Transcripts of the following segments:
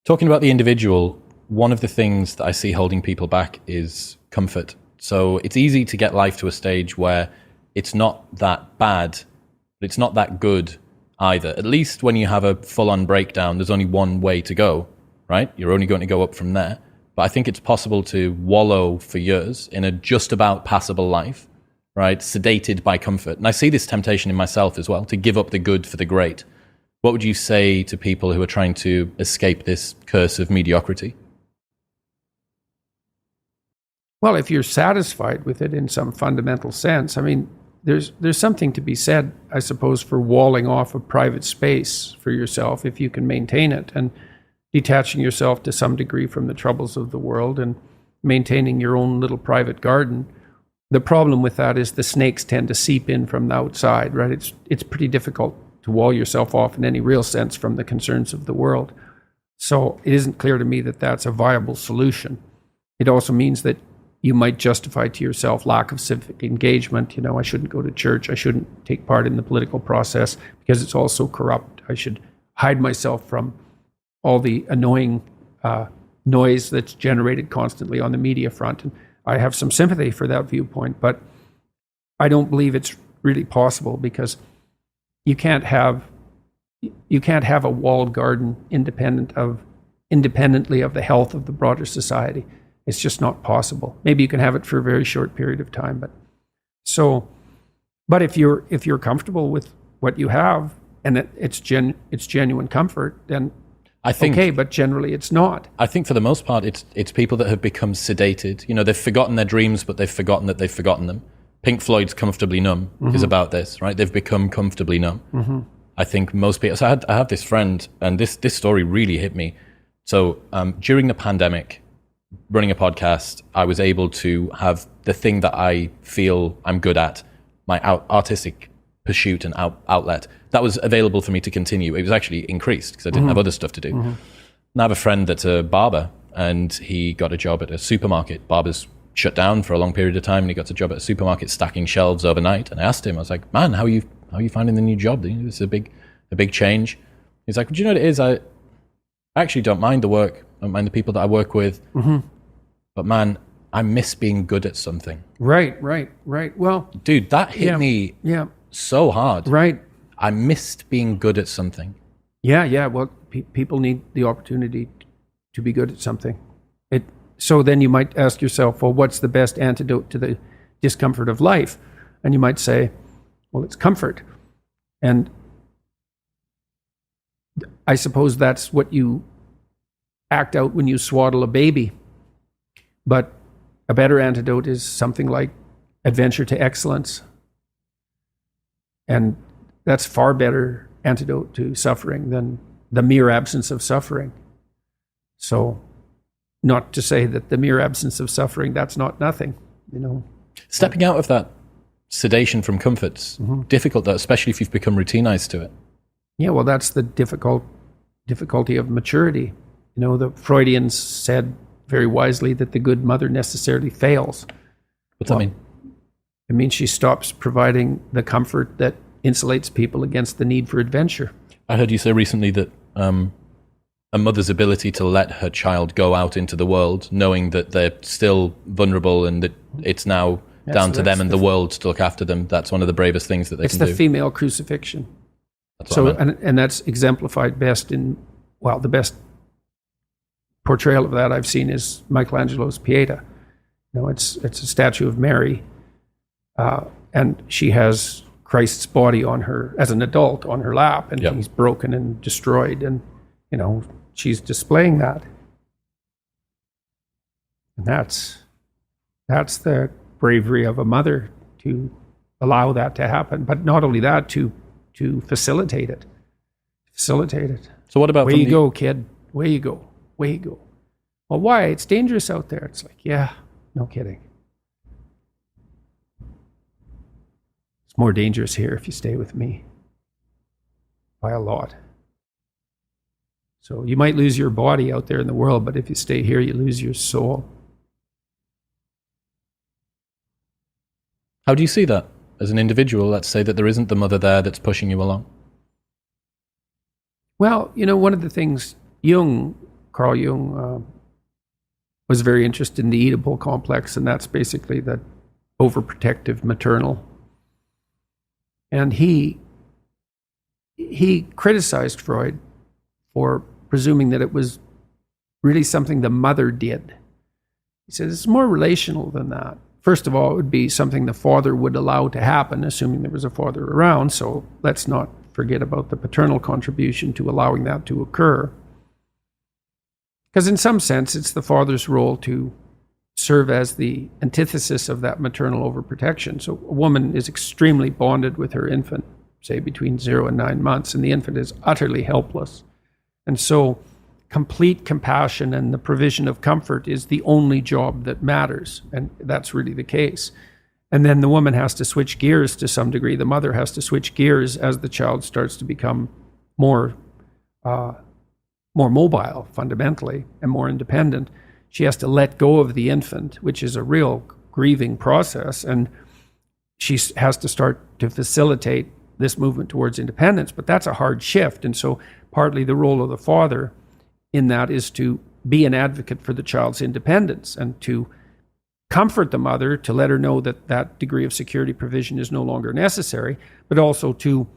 Talking about the individual, one of the things that I see holding people back is comfort. So it's easy to get life to a stage where it's not that bad, but it's not that good either. At least when you have a full-on breakdown, there's only one way to go, right? You're only going to go up from there. But I think it's possible to wallow for years in a just about passable life, right? Sedated by comfort. And I see this temptation in myself as well, to give up the good for the great. What would you say to people who are trying to escape this curse of mediocrity? Well, if you're satisfied with it in some fundamental sense, I mean, there's something to be said, I suppose, for walling off a private space for yourself if you can maintain it, and detaching yourself to some degree from the troubles of the world and maintaining your own little private garden. The problem with that is the snakes tend to seep in from the outside, right? It's pretty difficult to wall yourself off in any real sense from the concerns of the world. So it isn't clear to me that that's a viable solution. It also means that you might justify to yourself lack of civic engagement. You know, I shouldn't go to church. I shouldn't take part in the political process because it's all so corrupt. I should hide myself from all the annoying noise that's generated constantly on the media front. And I have some sympathy for that viewpoint, but I don't believe it's really possible, because you can't have a walled garden independently of the health of the broader society. It's just not possible. Maybe you can have it for a very short period of time, but if you're comfortable with what you have and it's genuine comfort, then I think, okay, but generally it's not. I think for the most part, it's people that have become sedated. You know, they've forgotten their dreams, but they've forgotten that they've forgotten them. Pink Floyd's Comfortably Numb is about this, right? They've become comfortably numb. I think most people... So I have this friend, and this story really hit me. So during the pandemic, running a podcast, I was able to have the thing that I feel I'm good at, my artistic pursuit and outlet, that was available for me to continue. It was actually increased because I didn't have other stuff to do. And I have a friend that's a barber, and he got a job at a supermarket. Barbers shut down for a long period of time, and he got a job at a supermarket stacking shelves overnight. And I asked him, I was like, man, how are you finding the new job? This is a big change. He's like, well, do you know what it is? I actually don't mind the work. I don't mind the people that I work with. But man, I miss being good at something. Right. Well, dude, that hit me so hard. Right. I missed being good at something. Yeah. Well, people need the opportunity to be good at something. So then you might ask yourself, well, what's the best antidote to the discomfort of life? And you might say, well, it's comfort. And I suppose that's what you act out when you swaddle a baby. But a better antidote is something like adventure to excellence. And that's far better antidote to suffering than the mere absence of suffering. So, not to say that the mere absence of suffering, that's not nothing, you know. Stepping out of that sedation from comfort's difficult, though, especially if you've become routinized to it. Yeah, well, that's the difficulty of maturity. You know, the Freudians said very wisely that the good mother necessarily fails. What's that mean? It means she stops providing the comfort that insulates people against the need for adventure. I heard you say recently that a mother's ability to let her child go out into the world, knowing that they're still vulnerable and that it's now down to them and the world to look after them, that's one of the bravest things that they can do. It's the female crucifixion. And that's exemplified best in, well, the best portrayal of that I've seen is Michelangelo's Pieta. You know, it's a statue of Mary, and she has Christ's body on her, as an adult, on her lap, and he's broken and destroyed, and, you know, she's displaying that. And that's the bravery of a mother, to allow that to happen. But not only that, to facilitate it. So what about... Away you go, kid. Away you go. Well, why? It's dangerous out there. It's like, yeah, no kidding. It's more dangerous here if you stay with me. By a lot. So you might lose your body out there in the world, but if you stay here, you lose your soul. How do you see that as an individual? Let's say that there isn't the mother there that's pushing you along. Well, you know, one of the things Jung Carl Jung was very interested in the Oedipal complex, and that's basically the overprotective maternal. And he criticized Freud for presuming that it was really something the mother did. He said it's more relational than that. First of all, it would be something the father would allow to happen, assuming there was a father around. So let's not forget about the paternal contribution to allowing that to occur. Because in some sense, it's the father's role to serve as the antithesis of that maternal overprotection. So a woman is extremely bonded with her infant, say between 0 and 9 months, and the infant is utterly helpless. And so complete compassion and the provision of comfort is the only job that matters. And that's really the case. And then the woman has to switch gears to some degree. The mother has to switch gears as the child starts to become more mobile, fundamentally, and more independent. She has to let go of the infant, which is a real grieving process. And she has to start to facilitate this movement towards independence. But that's a hard shift. And so partly the role of the father in that is to be an advocate for the child's independence and to comfort the mother, to let her know that that degree of security provision is no longer necessary, but also to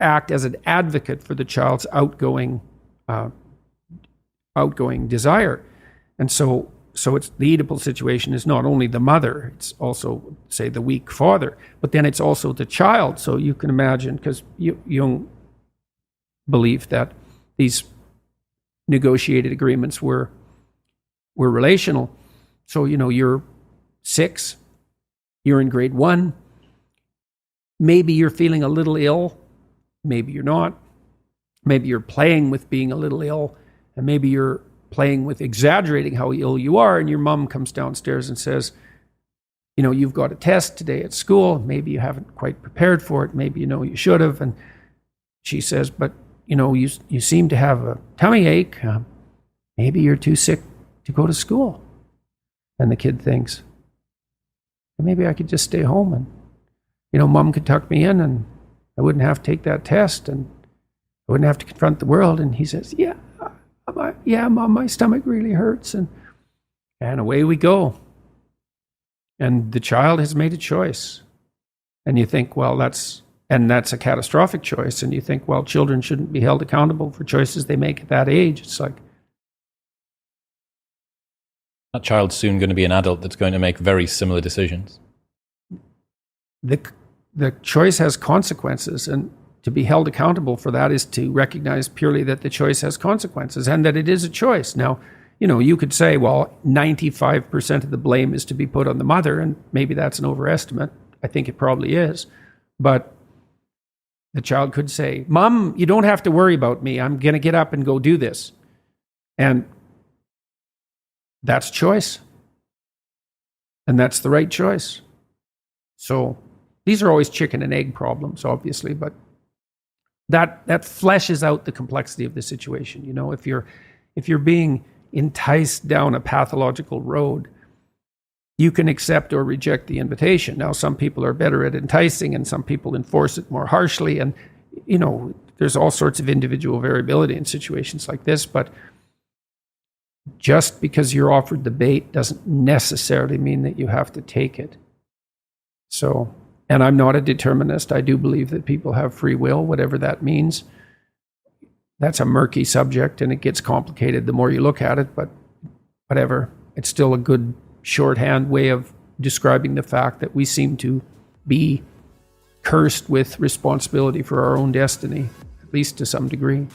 act as an advocate for the child's outgoing desire. And so it's the Oedipal situation is not only the mother, it's also, say, the weak father, but then it's also the child. So you can imagine, because Jung believed that these negotiated agreements were relational. So, you're 6, you're in grade 1, maybe you're feeling a little ill, maybe you're not, maybe you're playing with being a little ill, and maybe you're playing with exaggerating how ill you are, and your mom comes downstairs and says, you've got a test today at school, maybe you haven't quite prepared for it, maybe you should have, and she says, but you seem to have a tummy ache. Maybe you're too sick to go to school. And the kid thinks, maybe I could just stay home and, mom could tuck me in and I wouldn't have to take that test and I wouldn't have to confront the world. And he says, yeah, mom, my stomach really hurts. And away we go. And the child has made a choice. And you think, well, that's a catastrophic choice. And you think, well, children shouldn't be held accountable for choices they make at that age. It's like, that child's soon going to be an adult that's going to make very similar decisions. The choice has consequences, and to be held accountable for that is to recognize purely that the choice has consequences and that it is a choice. Now, you could say, well, 95% of the blame is to be put on the mother, and maybe that's an overestimate. I think it probably is. But the child could say, Mom, you don't have to worry about me. I'm going to get up and go do this. And that's choice. And that's the right choice. So these are always chicken and egg problems, obviously, but that fleshes out the complexity of the situation. If you're being enticed down a pathological road, you can accept or reject the invitation. Now, some people are better at enticing and some people enforce it more harshly. And, there's all sorts of individual variability in situations like this. But just because you're offered the bait doesn't necessarily mean that you have to take it. So, and I'm not a determinist. I do believe that people have free will, whatever that means. That's a murky subject and it gets complicated the more you look at it, but whatever. It's still a good shorthand way of describing the fact that we seem to be cursed with responsibility for our own destiny, at least to some degree.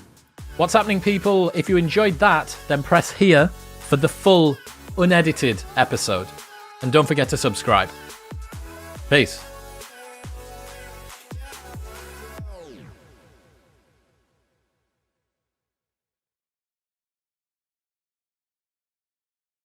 What's happening, people? If you enjoyed that, then press here for the full, unedited episode. And don't forget to subscribe. Peace.